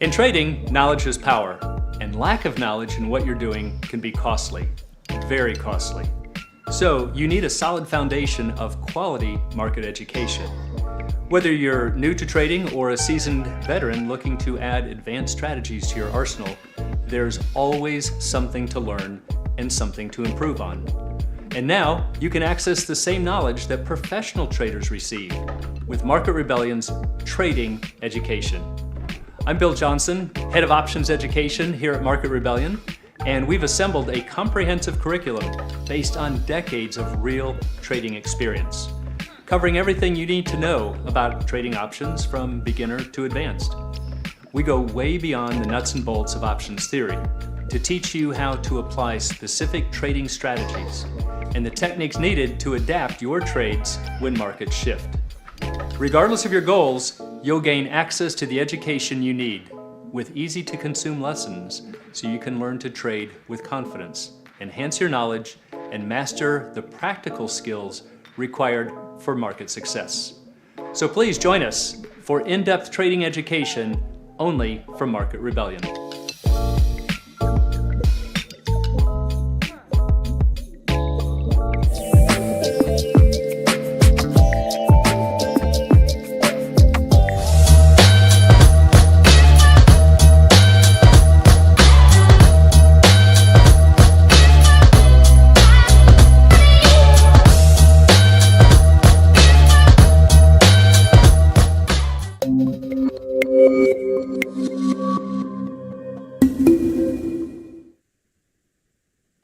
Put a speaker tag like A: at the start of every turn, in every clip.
A: In trading, knowledge is power, and lack of knowledge in what you're doing can be costly, very costly. So you need a solid foundation of quality market education. Whether you're new to trading or a seasoned veteran looking to add advanced strategies to your arsenal, there's always something to learn and something to improve on. And now you can access the same knowledge that professional traders receive with Market Rebellion's Trading Education. I'm Bill Johnson, Head of Options Education here at Market Rebellion, and we've assembled a comprehensive curriculum based on decades of real trading experience, covering everything you need to know about trading options from beginner to advanced. We go way beyond the nuts and bolts of options theory to teach you how to apply specific trading strategies and the techniques needed to adapt your trades when markets shift. Regardless of your goals, you'll gain access to the education you need with easy-to-consume lessons so you can learn to trade with confidence, enhance your knowledge, and master the practical skills required for market success. So please join us for in-depth trading education only from Market Rebellion.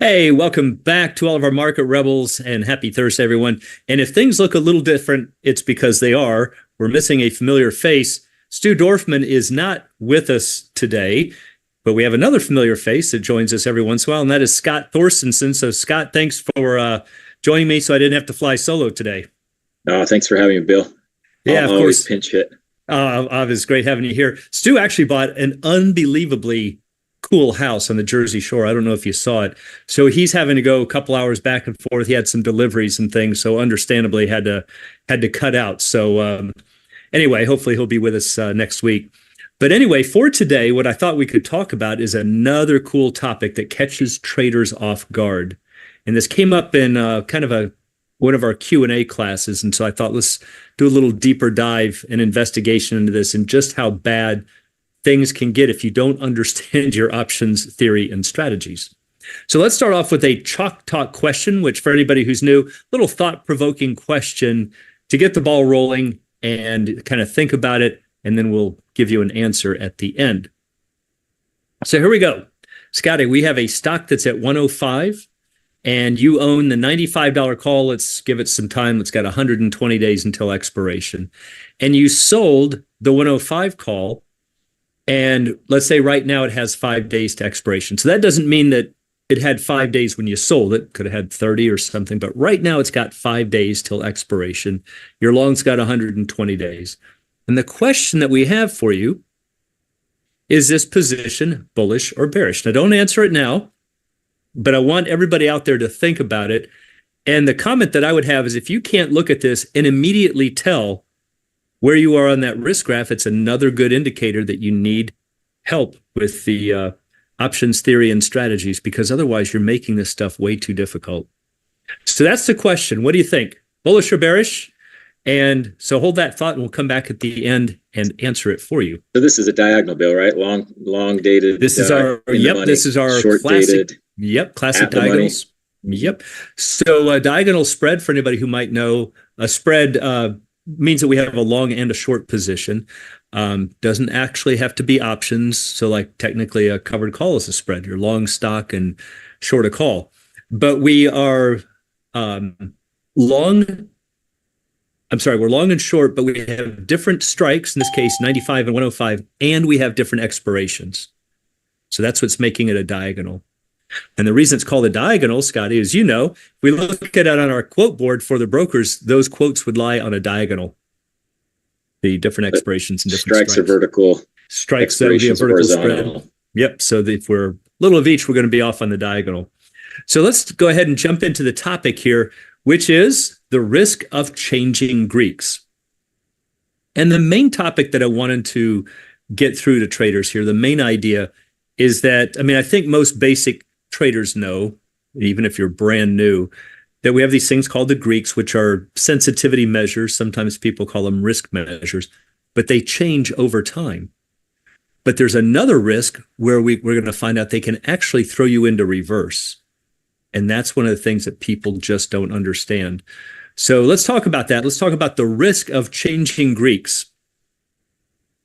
B: Hey, welcome back to all of our Market Rebels, and happy Thursday, everyone. And if things look a little different, it's because they are. We're missing a familiar face. Stu Dorfman is not with us today, but we have another familiar face that joins us every once in a while, and that is Scott Thorstensen. So, Scott, thanks for joining me so I didn't have to fly solo today.
C: Thanks for having me, Bill.
B: Yeah, of
C: always
B: course.
C: Pinch hit.
B: It's great having you here. Stu actually bought an unbelievably cool house on the Jersey Shore. I don't know if you saw it. So he's having to go a couple hours back and forth. He had some deliveries and things, so understandably had to cut out. So anyway, hopefully he'll be with us next week. But anyway, for today, what I thought we could talk about is another cool topic that catches traders off guard. And this came up in one of our Q&A classes, and so I thought let's do a little deeper dive and investigation into this and just how bad things can get if you don't understand your options theory and strategies. So let's start off with a chalk talk question, which for anybody who's new, little thought-provoking question to get the ball rolling and kind of think about it, and then we'll give you an answer at the end. So here we go. Scotty, we have a stock that's at 105, and you own the $95 call. Let's give it some time. It's got 120 days until expiration. And you sold the 105 call, and let's say right now it has 5 days to expiration. So that doesn't mean that it had 5 days when you sold it. Could have had 30 or something. But right now it's got 5 days till expiration. Your long's got 120 days. And the question that we have for you is this position bullish or bearish? Now, don't answer it now, but I want everybody out there to think about it. And the comment that I would have is if you can't look at this and immediately tell where you are on that risk graph, it's another good indicator that you need help with the options theory and strategies, because otherwise you're making this stuff way too difficult. So that's the question. What do you think? Bullish or bearish? And so hold that thought and we'll come back at the end and answer it for you.
C: So this is a diagonal, Bill, right? Long dated.
B: This is our this is our
C: short
B: classic.
C: Dated,
B: yep, classic diagonals. Yep. So a diagonal spread, for anybody who might know, a spread means that we have a long and a short position. Doesn't actually have to be options. So like technically a covered call is a spread. You're long stock and short a call. But we are we're long and short, but we have different strikes, in this case 95 and 105, and we have different expirations. So that's what's making it a diagonal. And the reason it's called a diagonal, Scotty, is, if we look at it on our quote board for the brokers, those quotes would lie on a diagonal. The different expirations and different strikes.
C: Strikes are vertical.
B: Strikes, that would be a vertical spread. Yep. So if we're a little of each, we're going to be off on the diagonal. So let's go ahead and jump into the topic here, which is the risk of changing Greeks. And the main topic that I wanted to get through to traders here. The main idea is that, I mean, I think most basic traders know, even if you're brand new, that we have these things called the Greeks, which are sensitivity measures. Sometimes people call them risk measures, but they change over time. But there's another risk where we're going to find out they can actually throw you into reverse. And that's one of the things that people just don't understand. So let's talk about that. Let's talk about the risk of changing Greeks.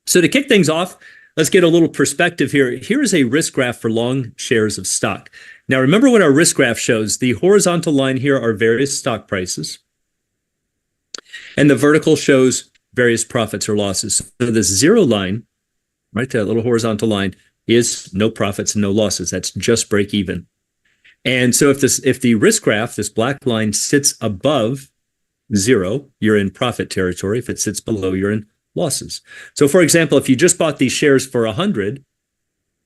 B: So to kick things off, let's get a little perspective here. Here is a risk graph for long shares of stock. Now, remember what our risk graph shows. The horizontal line here are various stock prices. And the vertical shows various profits or losses. So this zero line, right there, that little horizontal line, is no profits and no losses. That's just break even. And so if the risk graph, this black line, sits above zero, you're in profit territory. If it sits below, you're in losses. So for example, if you just bought these shares for 100,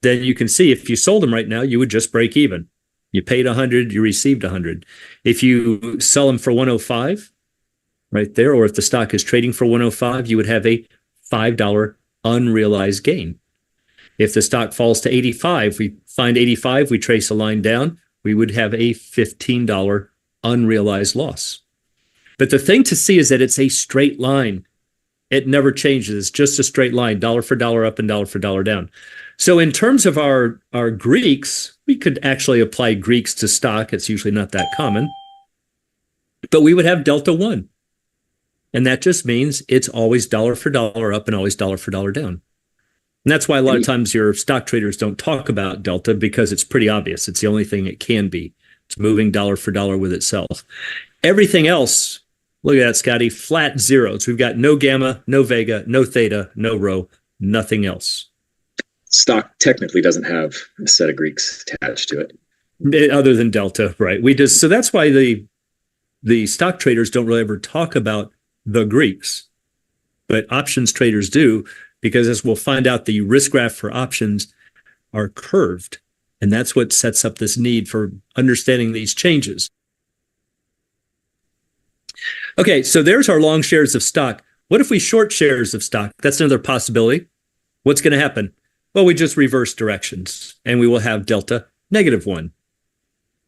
B: then you can see if you sold them right now, you would just break even. You paid 100, you received 100. If you sell them for 105, right there, or if the stock is trading for 105, you would have a $5 unrealized gain. If the stock falls to 85, we find 85, we trace a line down, we would have a $15 unrealized loss. But the thing to see is that it's a straight line. It never changes. It's just a straight line, dollar for dollar up and dollar for dollar down. So in terms of our Greeks, we could actually apply Greeks to stock. It's usually not that common. But we would have delta 1. And that just means it's always dollar for dollar up and always dollar for dollar down. And that's why a lot of times your stock traders don't talk about delta, because it's pretty obvious. It's the only thing it can be. It's moving dollar for dollar with itself. Everything else, look at that, Scotty, flat zeros. We've got no gamma, no vega, no theta, no rho, nothing else.
C: Stock technically doesn't have a set of Greeks attached to it.
B: Other than delta, right? So that's why the stock traders don't really ever talk about the Greeks, but options traders do, because as we'll find out, the risk graph for options are curved. And that's what sets up this need for understanding these changes. Okay, so there's our long shares of stock. What if we short shares of stock? That's another possibility. What's going to happen? Well, we just reverse directions and we will have delta -1.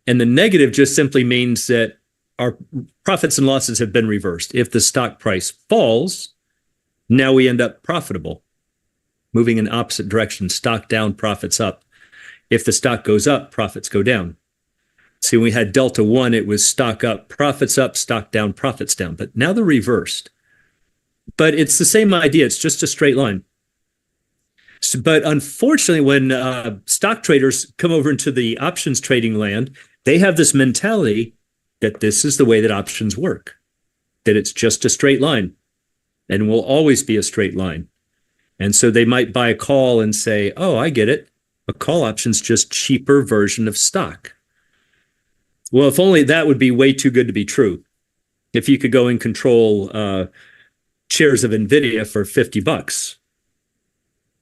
B: And the negative just simply means that our profits and losses have been reversed. If the stock price falls, now we end up profitable, moving in opposite direction, stock down, profits up. If the stock goes up, profits go down. See, when we had delta 1, it was stock up, stock down, profits down. But now they're reversed. But it's the same idea. It's just a straight line. So, but unfortunately, when stock traders come over into the options trading land, they have this mentality that this is the way that options work, that it's just a straight line and will always be a straight line. And so they might buy a call and say, oh, I get it. A call option's just cheaper version of stock. Well, if only that would be way too good to be true. If you could go and control shares of NVIDIA for $50,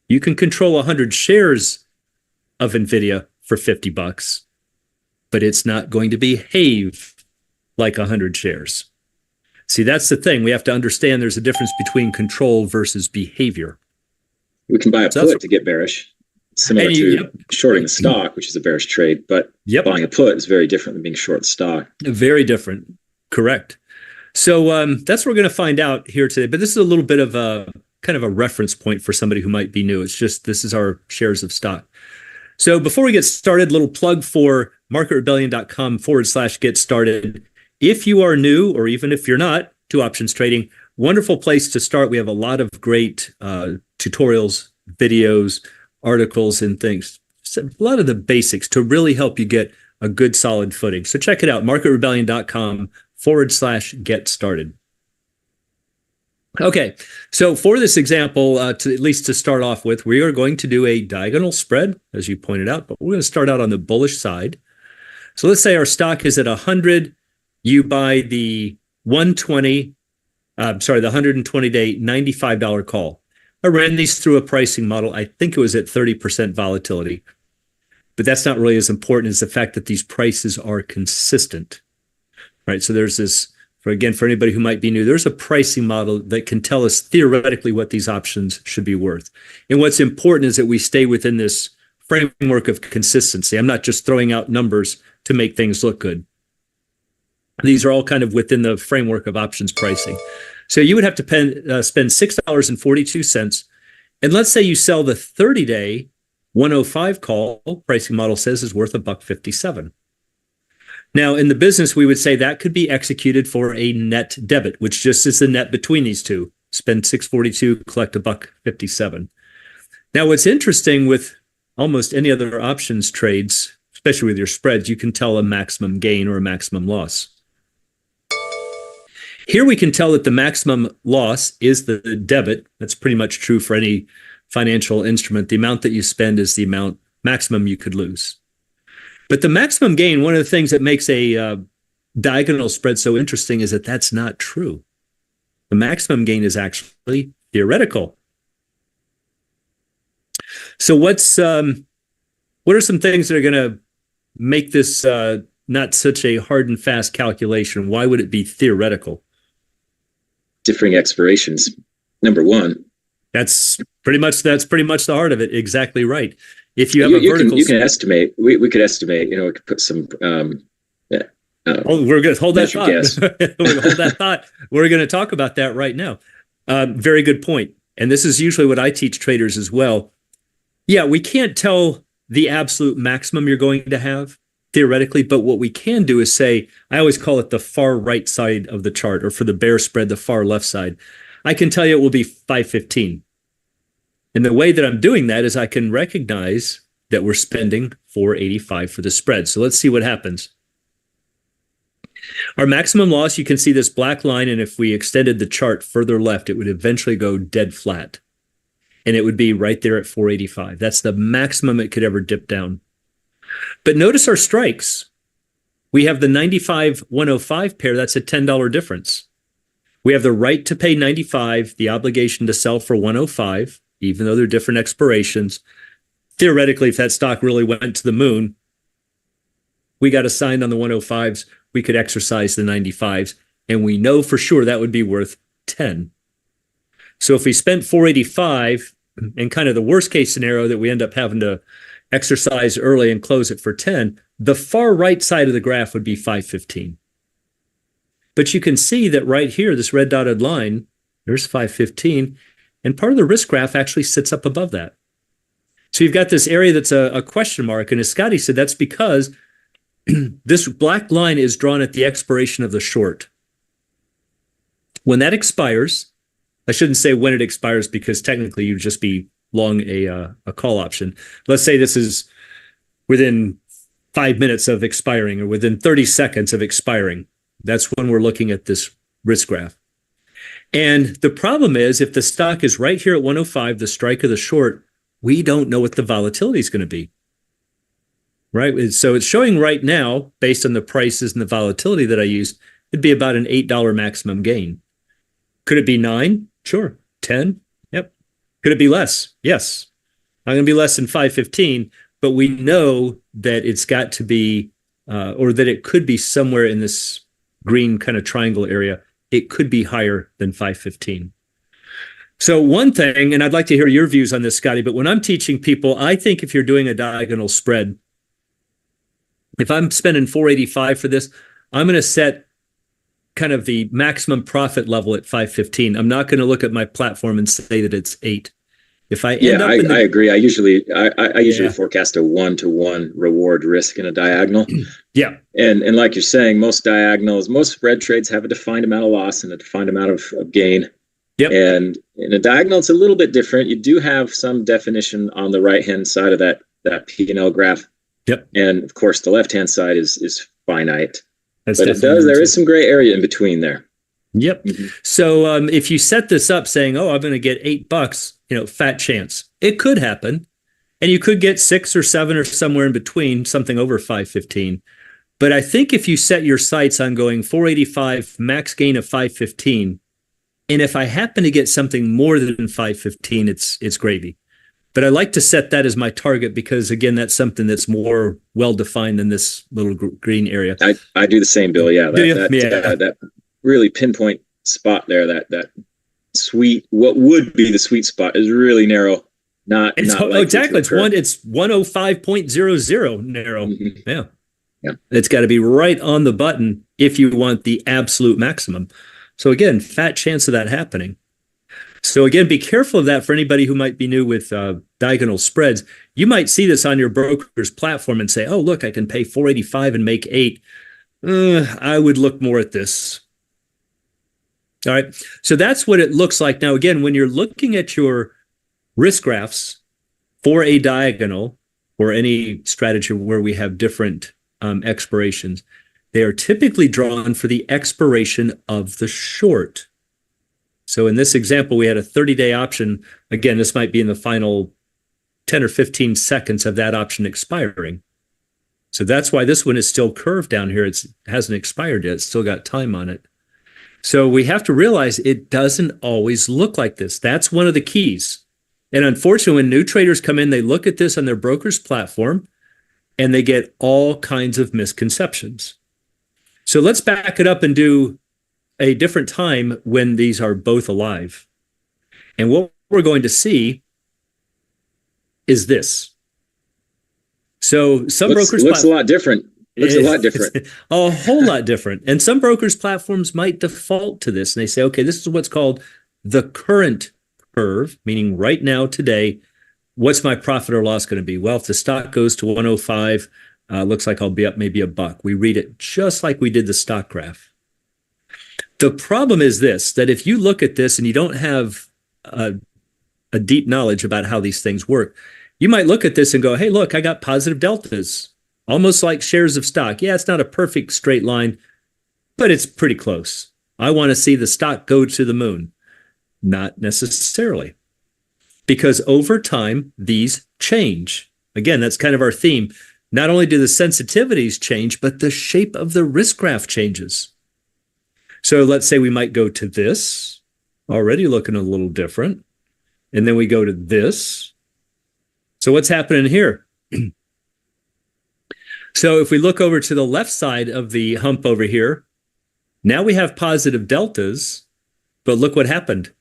B: you can control 100 shares of NVIDIA for $50, but it's not going to behave like 100 shares. See, that's the thing. We have to understand there's a difference between control versus behavior.
C: We can buy a put to get bearish, similar to shorting the stock, which is a bearish trade, but buying a put is very different than being short stock.
B: Very different. Correct. So that's what we're going to find out here today. But this is a little bit of a kind of a reference point for somebody who might be new. It's just, this is our shares of stock. So before we get started, little plug for marketrebellion.com/get started. If you are new, or even if you're not, to options trading, wonderful place to start. We have a lot of great tutorials, videos, articles, and things. So a lot of the basics to really help you get a good solid footing. So check it out, marketrebellion.com/get started. Okay, so for this example, at least to start off with, we are going to do a diagonal spread, as you pointed out, but we're going to start out on the bullish side. So let's say our stock is at 100. You buy the 120, the 120-day $95 call. I ran these through a pricing model. I think it was at 30% volatility. But that's not really as important as the fact that these prices are consistent, right? So there's this for anybody who might be new, there's a pricing model that can tell us theoretically what these options should be worth. And what's important is that we stay within this framework of consistency. I'm not just throwing out numbers to make things look good. These are all kind of within the framework of options pricing. So you would have to spend $6.42. And let's say you sell the 30-day 105 call, pricing model says is worth $1.57. Now, in the business, we would say that could be executed for a net debit, which just is the net between these two. Spend $6.42, collect $1.57. Now, what's interesting with almost any other options trades, especially with your spreads, you can tell a maximum gain or a maximum loss. Here we can tell that the maximum loss is the debit. That's pretty much true for any financial instrument. The amount that you spend is the amount maximum you could lose. But the maximum gain, one of the things that makes a diagonal spread so interesting is that that's not true. The maximum gain is actually theoretical. So what are some things that are going to make this not such a hard and fast calculation? Why would it be theoretical?
C: Differing expirations. Number one.
B: That's pretty much the heart of it. Exactly right. If you have a vertical,
C: you can estimate. We could estimate. We could put some.
B: We're going to hold that thought. Hold that thought. We're going to talk about that right now. Very good point. And this is usually what I teach traders as well. Yeah, we can't tell the absolute maximum you're going to have theoretically, but what we can do is say, I always call it the far right side of the chart, or for the bear spread, the far left side. I can tell you it will be 515. And the way that I'm doing that is I can recognize that we're spending 485 for the spread. So let's see what happens. Our maximum loss, you can see this black line, and if we extended the chart further left, it would eventually go dead flat. And it would be right there at 485. That's the maximum it could ever dip down. But notice our strikes. We have the 95-105 pair. That's a $10 difference. We have the right to pay 95, the obligation to sell for 105, even though they're different expirations. Theoretically, if that stock really went to the moon, we got assigned on the 105s, we could exercise the 95s, and we know for sure that would be worth 10. So if we spent 485, in kind of the worst case scenario that we end up having to exercise early and close it for 10, the far right side of the graph would be 515. But you can see that right here, this red dotted line, there's 515, and part of the risk graph actually sits up above that. So you've got this area that's a question mark, and as Scotty said, that's because this black line is drawn at the expiration of the short. When that expires, I shouldn't say when it expires because technically you'd just be long a call option. Let's say this is within 5 minutes of expiring or within 30 seconds of expiring. That's when we're looking at this risk graph. And the problem is if the stock is right here at 105, the strike of the short, we don't know what the volatility is going to be. Right? So it's showing right now, based on the prices and the volatility that I used, it'd be about an $8 maximum gain. Could it be 9? Sure. 10? Yep. Could it be less? Yes. I'm going to be less than 515, but we know that it's got to be, or that it could be somewhere in this green kind of triangle area. It could be higher than 515. So one thing, and I'd like to hear your views on this, Scotty, but when I'm teaching people, I think if you're doing a diagonal spread, if I'm spending 485 for this, I'm going to set kind of the maximum profit level at 515. I'm not going to look at my platform and say that it's 8. If I end up I
C: agree. I usually forecast a 1-to-1 reward risk in a diagonal.
B: Yeah.
C: And like you're saying, most diagonals, most spread trades have a defined amount of loss and a defined amount of gain.
B: Yep.
C: And in a diagonal, it's a little bit different. You do have some definition on the right-hand side of that P&L graph.
B: Yep.
C: And of course, the left-hand side is finite.
B: That's
C: but there is some gray area in between there.
B: Yep.
C: Mm-hmm.
B: So if you set this up saying, oh, I'm going to get $8, fat chance. It could happen. And you could get 6 or 7 or somewhere in between, something over 515. But I think if you set your sights on going 485, max gain of 515, and if I happen to get something more than 515, it's gravy. But I like to set that as my target because, again, that's something that's more well-defined than this little green area.
C: I do the same, Bill. Yeah. really pinpoint spot there, that sweet, what would be the sweet spot is really narrow.
B: Exactly. It's 105.00 narrow.
C: Mm-hmm.
B: Yeah.
C: Yeah.
B: It's got to be right on the button if you want the absolute maximum. So again, fat chance of that happening. So again, be careful of that for anybody who might be new with diagonal spreads. You might see this on your broker's platform and say, oh, look, I can pay 485 and make 8. I would look more at this. All right. So that's what it looks like. Now, again, when you're looking at your risk graphs for a diagonal or any strategy where we have different expirations, they are typically drawn for the expiration of the short. So in this example, we had a 30-day option. Again, this might be in the final 10 or 15 seconds of that option expiring. So that's why this one is still curved down here. It hasn't expired yet. It's still got time on it. So we have to realize it doesn't always look like this. That's one of the keys. And unfortunately, when new traders come in, they look at this on their broker's platform and they get all kinds of misconceptions. So let's back it up and do a different time when these are both alive. And what we're going to see is this. So some brokers
C: looks a lot different. Looks a lot different.
B: A whole lot different. And some brokers' platforms might default to this. And they say, okay, this is what's called the current curve, meaning right now, today, what's my profit or loss going to be? Well, if the stock goes to 105, looks like I'll be up maybe $1. We read it just like we did the stock graph. The problem is this, that if you look at this and you don't have a deep knowledge about how these things work, you might look at this and go, hey, look, I got positive deltas, almost like shares of stock. Yeah, it's not a perfect straight line, but it's pretty close. I want to see the stock go to the moon. Not necessarily. Because over time, these change. Again, that's kind of our theme. Not only do the sensitivities change, but the shape of the risk graph changes. So let's say we might go to this, already looking a little different. And then we go to this. So what's happening here? So if we look over to the left side of the hump over here, now we have positive deltas, but look what happened.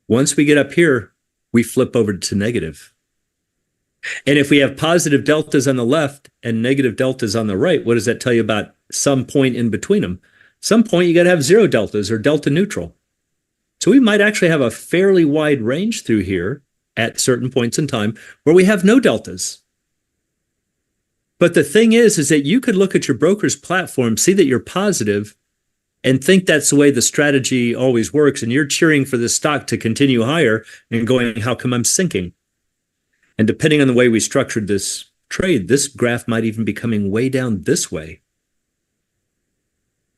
B: Once we get up here, we flip over to negative. And if we have positive deltas on the left and negative deltas on the right, what does that tell you about some point in between them? Some point you got to have 0 deltas or delta neutral. So we might actually have a fairly wide range through here at certain points in time where we have no deltas. But the thing is that you could look at your broker's platform, see that you're positive, and think that's the way the strategy always works, and you're cheering for the stock to continue higher and going, how come I'm sinking? And depending on the way we structured this trade, this graph might even be coming way down this way.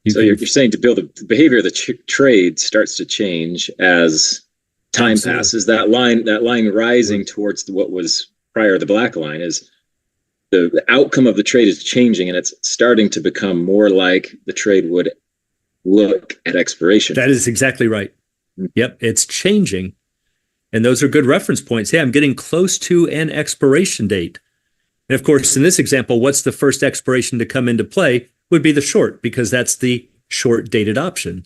C: You're saying to build the behavior of the trade starts to change as time passes. That line rising towards what was prior, the black line, is the outcome of the trade is changing, and it's starting to become more like the trade would look at expiration.
B: That is exactly right. Yep, it's changing. And those are good reference points. Hey, I'm getting close to an expiration date. And of course, in this example, what's the first expiration to come into play would be the short, because that's the short dated option.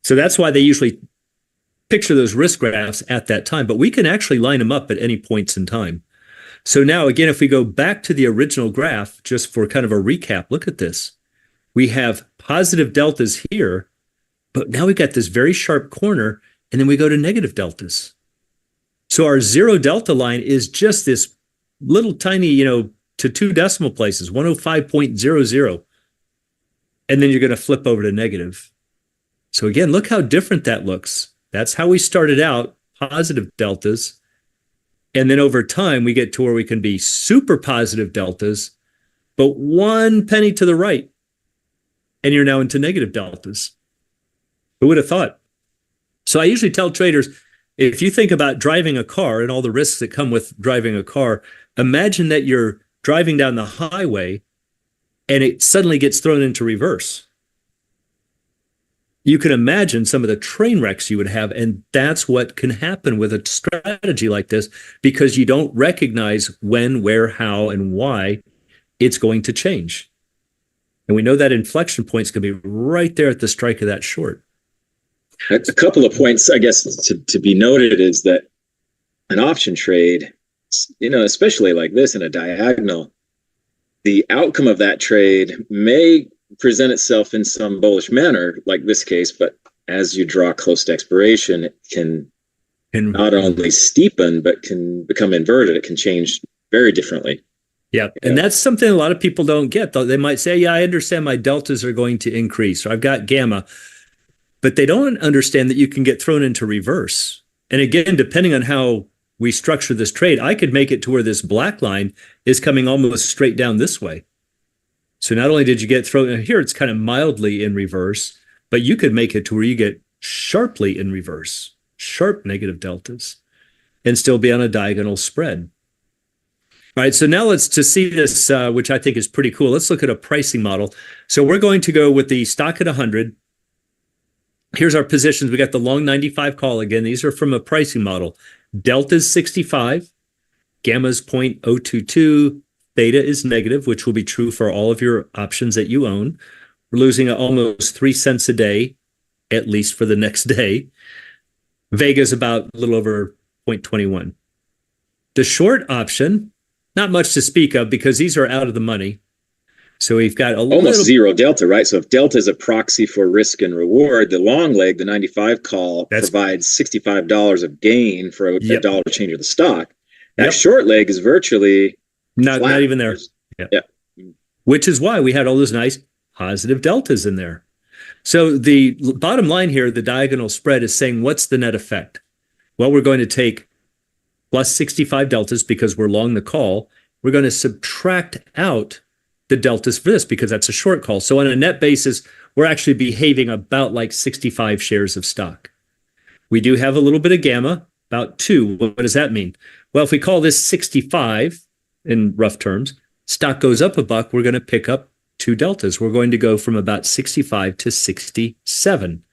B: So that's why they usually picture those risk graphs at that time, but we can actually line them up at any points in time. So now, again, if we go back to the original graph, just for kind of a recap, look at this. We have positive deltas here, but now we've got this very sharp corner, and then we go to negative deltas. So our 0 delta line is just this little tiny, to 2 decimal places, 105.00. And then you're going to flip over to negative. So again, look how different that looks. That's how we started out, positive deltas. And then over time, we get to where we can be super positive deltas, but 1 penny to the right. And you're now into negative deltas. Who would have thought? So I usually tell traders, if you think about driving a car and all the risks that come with driving a car, imagine that you're driving down the highway and it suddenly gets thrown into reverse. You can imagine some of the train wrecks you would have, and that's what can happen with a strategy like this, because you don't recognize when, where, how, and why it's going to change. And we know that inflection point is going to be right there at the strike of that short.
C: A couple of points, I guess, to be noted is that an option trade, especially like this in a diagonal, the outcome of that trade may present itself in some bullish manner, like this case, but as you draw close to expiration, it can not only steepen, but can become inverted. It can change very differently.
B: Yeah. And that's something a lot of people don't get, though. They might say, yeah, I understand my deltas are going to increase, or I've got gamma, but they don't understand that you can get thrown into reverse. And again, depending on how we structure this trade, I could make it to where this black line is coming almost straight down this way. So not only did you get thrown here, it's kind of mildly in reverse, but you could make it to where you get sharply in reverse, sharp negative deltas, and still be on a diagonal spread. All right, so now let's to see this, which I think is pretty cool. Let's look at a pricing model. So we're going to go with the stock at 100. Here's our positions. We got the long 95 call again. These are from a pricing model. Delta is 65, gamma is 0.022, theta is negative, which will be true for all of your options that you own. We're losing almost 3 cents a day, at least for the next day. Vega is about a little over 0.21. The short option, not much to speak of because these are out of the money. So we've got
C: almost zero delta, right? So if delta is a proxy for risk and reward, the long leg, the 95 call, provides $65 of gain for a dollar change of the stock. That short leg is virtually
B: not even there. Yeah. Which is why we had all those nice positive deltas in there. So the bottom line here, the diagonal spread is saying, what's the net effect? Well, we're going to take plus 65 deltas because we're long the call. We're going to subtract out the deltas for this because that's a short call. So on a net basis, we're actually behaving about like 65 shares of stock. We do have a little bit of gamma, about 2. What does that mean? Well, if we call this 65 in rough terms, stock goes up $1, we're going to pick up 2 deltas. We're going to go from about 65 to 67.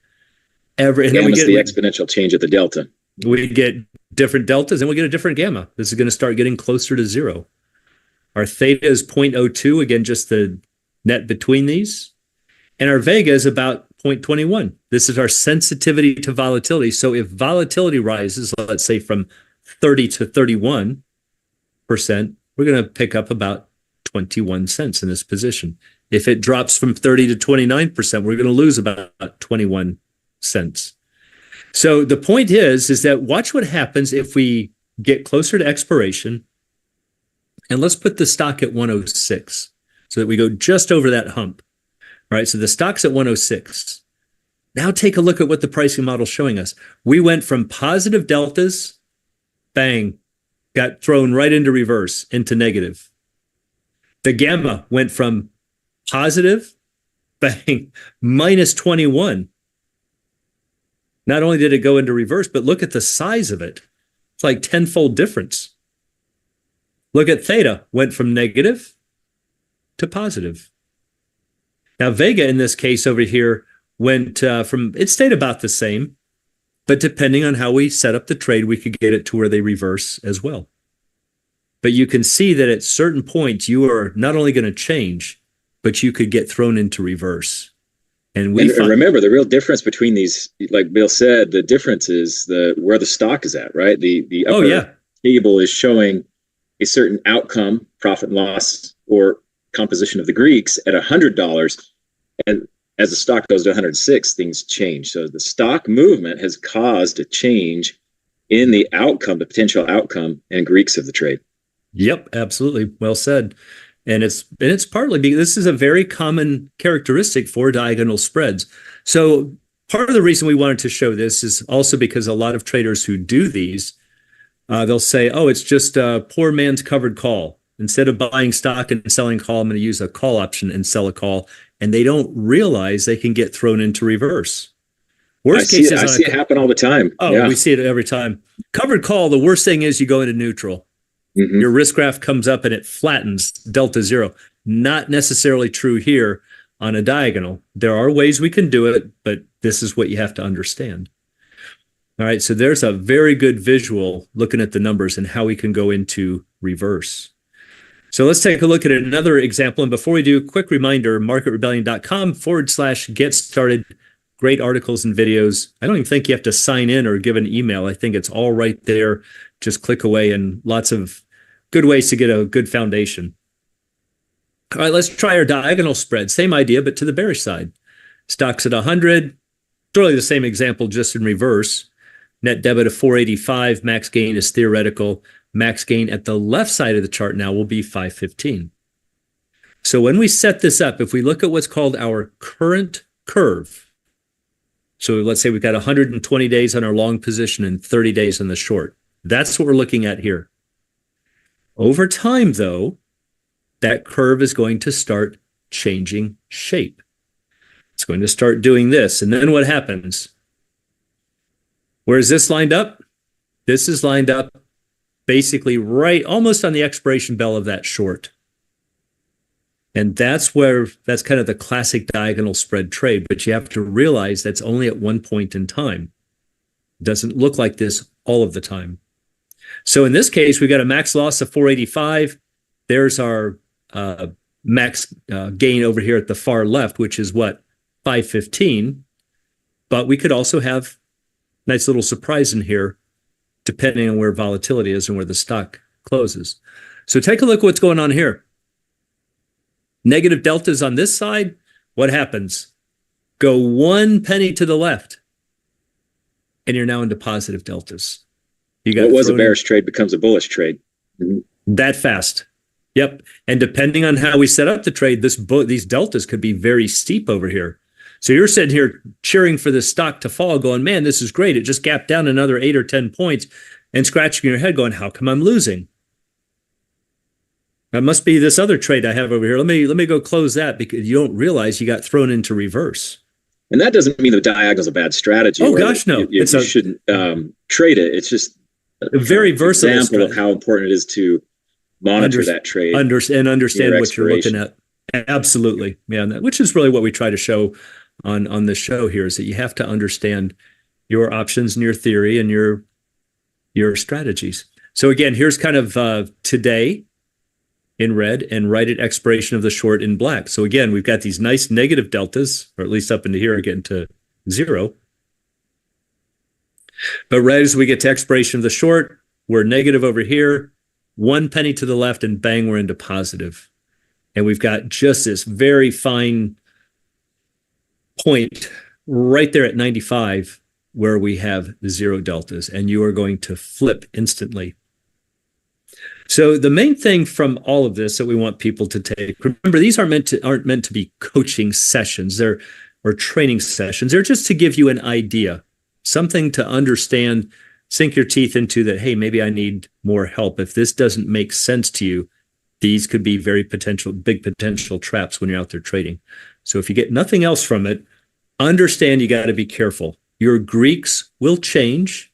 B: And then we get
C: the exponential change of the delta.
B: We get different deltas and we get a different gamma. This is going to start getting closer to 0. Our theta is 0.02, again, just the net between these. And our vega is about 0.21. This is our sensitivity to volatility. So if volatility rises, let's say from 30 to 31%, we're going to pick up about 21 cents in this position. If it drops from 30 to 29%, we're going to lose about 21 cents. So the point is that watch what happens if we get closer to expiration. And let's put the stock at 106 so that we go just over that hump. All right, so the stock's at 106. Now take a look at what the pricing model is showing us. We went from positive deltas, bang, got thrown right into reverse, into negative. The gamma went from positive, bang, minus 21. Not only did it go into reverse, but look at the size of it. It's like 10-fold difference. Look at theta, went from negative to positive. Now, vega in this case over here went it stayed about the same, but depending on how we set up the trade, we could get it to where they reverse as well. But you can see that at certain points, you are not only going to change, but you could get thrown into reverse. And
C: remember, the real difference between these, like Bill said, the difference is where the stock is at, right? The upper table is showing a certain outcome, profit and loss, or composition of the Greeks at $100. And as the stock goes to 106, things change. So the stock movement has caused a change in the outcome, the potential outcome and Greeks of the trade.
B: Yep, absolutely. Well said. And it's partly because this is a very common characteristic for diagonal spreads. So part of the reason we wanted to show this is also because a lot of traders who do these, they'll say, oh, it's just a poor man's covered call. Instead of buying stock and selling call, I'm going to use a call option and sell a call. And they don't realize they can get thrown into reverse. Worst case is
C: I see it happen all the time.
B: Oh, yeah. We see it every time. Covered call, the worst thing is you go into neutral.
C: Mm-hmm.
B: Your risk graph comes up and it flattens delta 0. Not necessarily true here on a diagonal. There are ways we can do it, but this is what you have to understand. All right, so there's a very good visual looking at the numbers and how we can go into reverse. So let's take a look at another example. And before we do, quick reminder, marketrebellion.com/get started. Great articles and videos. I don't even think you have to sign in or give an email. I think it's all right there. Just click away, and lots of good ways to get a good foundation. All right, let's try our diagonal spread. Same idea, but to the bearish side. Stock's at 100. It's really the same example, just in reverse. Net debit of 485. Max gain is theoretical. Max gain at the left side of the chart now will be 515. So when we set this up, if we look at what's called our current curve, so let's say we've got 120 days on our long position and 30 days on the short. That's what we're looking at here. Over time, though, that curve is going to start changing shape. It's going to start doing this. And then what happens? Where is this lined up? This is lined up basically right almost on the expiration bell of that short. And that's kind of the classic diagonal spread trade, but you have to realize that's only at one point in time. It doesn't look like this all of the time. So in this case, we got a max loss of 485. There's our max gain over here at the far left, which is what? 515. But we could also have a nice little surprise in here, depending on where volatility is and where the stock closes. So take a look at what's going on here. Negative deltas on this side. What happens? Go 1 penny to the left, and you're now into positive deltas. You got
C: what was a bearish trade becomes a bullish trade.
B: That fast. Yep. And depending on how we set up the trade, these deltas could be very steep over here. So you're sitting here cheering for this stock to fall, going, man, this is great. It just gapped down another 8 or 10 points, and scratching your head going, how come I'm losing? That must be this other trade I have over here. Let me go close that, because you don't realize you got thrown into reverse.
C: And that doesn't mean the diagonal is a bad strategy.
B: Oh gosh, no.
C: You shouldn't trade it. It's just
B: a very versatile
C: example of how important it is to monitor that trade
B: and understand what you're looking at. Absolutely, yeah. Which is really what we try to show on this show here, is that you have to understand your options and your theory and your strategies. So again, here's kind of today in red and right at expiration of the short in black. So again, we've got these nice negative deltas, or at least up into here, getting to 0. But right as we get to expiration of the short, we're negative over here, 1 penny to the left, and bang, we're into positive. And we've got just this very fine point right there at 95 where we have 0 deltas, and you are going to flip instantly. So the main thing from all of this that we want people to take, remember, these aren't meant to be coaching sessions, or training sessions. They're just to give you an idea, something to understand, sink your teeth into, that, hey, maybe I need more help. If this doesn't make sense to you, these could be big potential traps when you're out there trading. So if you get nothing else from it, understand you got to be careful. Your Greeks will change.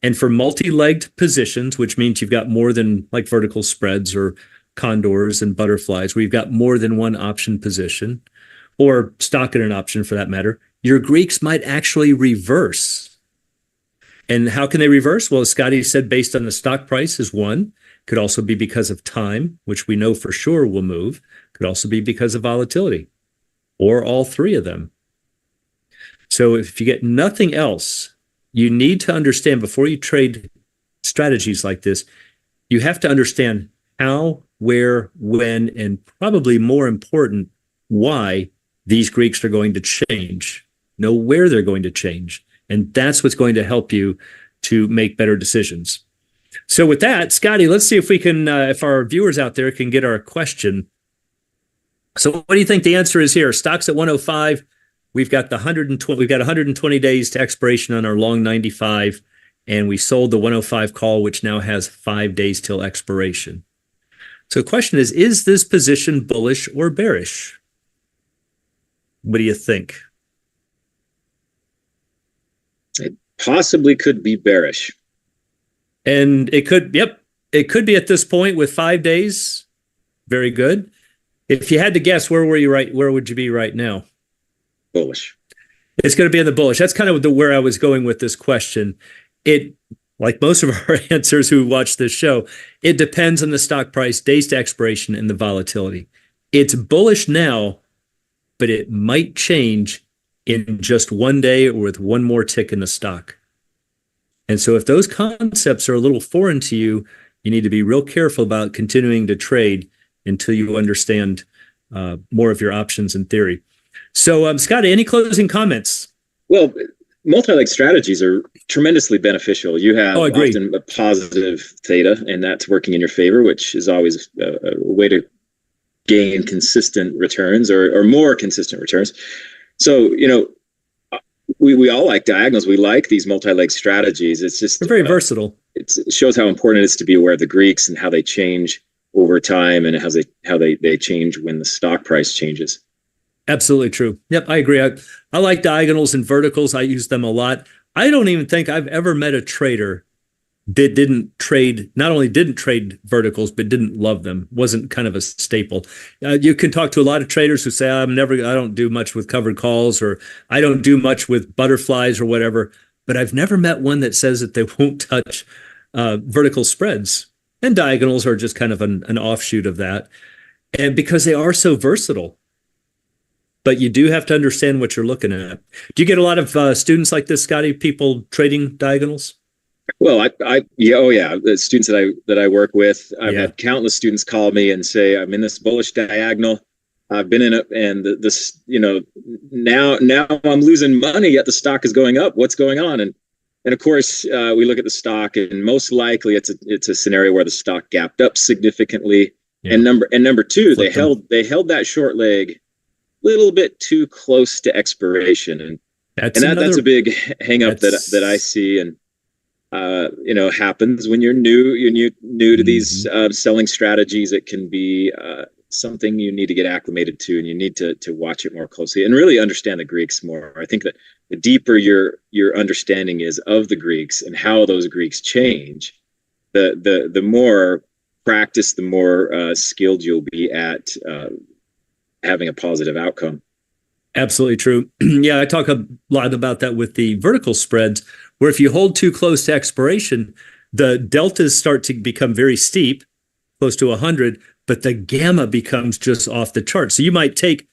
B: And for multi-legged positions, which means you've got more than like vertical spreads or condors and butterflies, where you've got more than one option position, or stock in an option for that matter, your Greeks might actually reverse. And how can they reverse? Well, as Scotty said, based on the stock price is one. Could also be because of time, which we know for sure will move. Could also be because of volatility, or all three of them. So if you get nothing else, you need to understand, before you trade strategies like this, you have to understand how, where, when, and probably more important, why these Greeks are going to change. Know where they're going to change. And that's what's going to help you to make better decisions. So with that, Scotty, let's see if we can, if our viewers out there can get our question. So what do you think the answer is here? Stock's at 105. We've got 120 days to expiration on our long 95, and we sold the 105 call, which now has 5 days till expiration. So the question is this position bullish or bearish? What do you think?
C: It possibly could be bearish.
B: And it could be at this point with 5 days. Very good. If you had to guess, where would you be right now?
C: Bullish.
B: It's going to be in the bullish. That's kind of where I was going with this question. like most of our answers who watch this show, it depends on the stock price, days to expiration, and the volatility. It's bullish now, but it might change in just one day or with one more tick in the stock. And so if those concepts are a little foreign to you, you need to be real careful about continuing to trade until you understand more of your options and theory. So, Scotty, any closing comments?
C: Well, multi-leg strategies are tremendously beneficial. You have often a positive theta, and that's working in your favor, which is always a way to gain consistent returns or more consistent returns. So, we all like diagonals. We like these multi-leg strategies. It's just
B: they're very versatile.
C: It shows how important it is to be aware of the Greeks and how they change over time and how they change when the stock price changes.
B: Absolutely true. Yep, I agree. I like diagonals and verticals. I use them a lot. I don't even think I've ever met a trader that not only didn't trade verticals, but didn't love them. Wasn't kind of a staple. You can talk to a lot of traders who say, I don't do much with covered calls, or I don't do much with butterflies or whatever. But I've never met one that says that they won't touch vertical spreads. And diagonals are just kind of an offshoot of that. And because they are so versatile. But you do have to understand what you're looking at. Do you get a lot of students like this, Scotty, people trading diagonals?
C: Well, the students that I work with, I've had countless students call me and say, I'm in this bullish diagonal. I've been in it, and now I'm losing money, yet the stock is going up. What's going on? And of course, we look at the stock, and most likely it's a scenario where the stock gapped up significantly. Yeah. And number two, they held that short leg a little bit too close to expiration, and that's a big hang up that I see. And happens when you're new to these selling strategies. It can be something you need to get acclimated to, and you need to watch it more closely and really understand the Greeks more. I think that the deeper your understanding is of the Greeks and how those Greeks change, the more practice, the more skilled you'll be at having a positive outcome.
B: Absolutely true. Yeah, I talk a lot about that with the vertical spreads, where if you hold too close to expiration, the deltas start to become very steep, close to 100, but the gamma becomes just off the chart. So you might take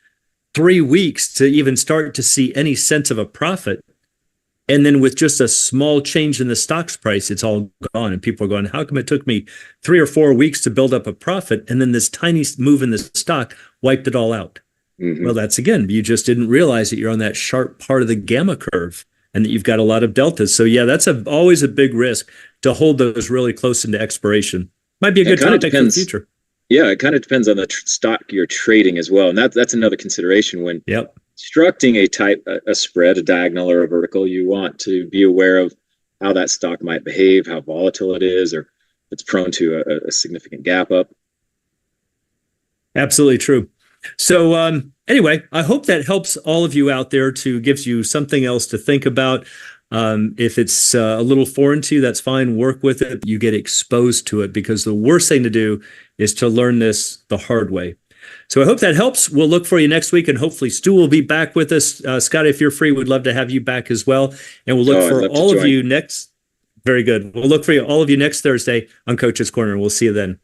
B: 3 weeks to even start to see any sense of a profit. And then with just a small change in the stock's price, it's all gone. And people are going, how come it took me 3 or 4 weeks to build up a profit? And then this tiny move in the stock wiped it all out. Mm-hmm. Well, that's again, you just didn't realize that you're on that sharp part of the gamma curve and that you've got a lot of deltas. So yeah, that's always a big risk to hold those really close into expiration. Might be a good topic for the future.
C: Yeah, it kind of depends on the stock you're trading as well. And that's another consideration when constructing a spread, a diagonal or a vertical. You want to be aware of how that stock might behave, how volatile it is, or if it's prone to a significant gap up.
B: Absolutely true. So anyway, I hope that helps all of you out there, gives you something else to think about. If it's a little foreign to you, that's fine. Work with it. You get exposed to it, because the worst thing to do is to learn this the hard way. So I hope that helps. We'll look for you next week, and hopefully Stu will be back with us. Scott, if you're free, we'd love to have you back as well. And we'll look for all of you next. Very good. We'll look for all of you next Thursday on Coach's Corner. We'll see you then.